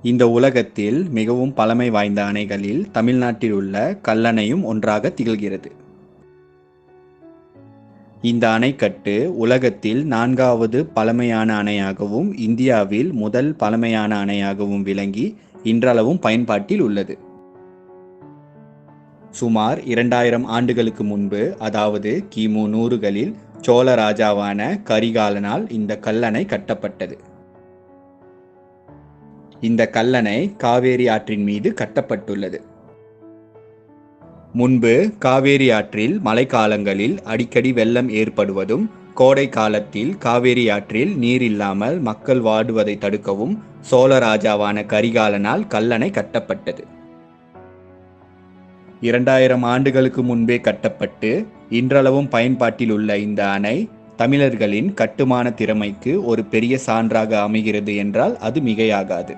இந்த உலகத்தில் மிகவும் பழமை வாய்ந்த அணைகளில் தமிழ்நாட்டில் உள்ள கல்லணையும் ஒன்றாக திகழ்கிறது. இந்த அணைக்கட்டு உலகத்தில் 4வது பழமையான அணையாகவும் இந்தியாவில் முதல் பழமையான அணையாகவும் விளங்கி இன்றளவும் பயன்பாட்டில் உள்ளது. சுமார் 2000 ஆண்டுகளுக்கு முன்பு, அதாவது கிமு 100களில் சோழ ராஜாவான கரிகாலனால் இந்த கல்லணை கட்டப்பட்டது. இந்த கல்லணை காவேரி ஆற்றின் மீது கட்டப்பட்டுள்ளது. முன்பு காவேரி ஆற்றில் மழைக்காலங்களில் அடிக்கடி வெள்ளம் ஏற்படுவதும், கோடை காலத்தில் காவேரி ஆற்றில் நீர் இல்லாமல் மக்கள் வாடுவதை தடுக்கவும் சோழ ராஜாவான கரிகாலனால் கல்லணை கட்டப்பட்டது. 2000 ஆண்டுகளுக்கு முன்பே கட்டப்பட்டு இன்றளவும் பயன்பாட்டில் உள்ள இந்த அணை தமிழர்களின் கட்டுமான திறமைக்கு ஒரு பெரிய சான்றாக அமைகிறது என்றால் அது மிகையாகாது.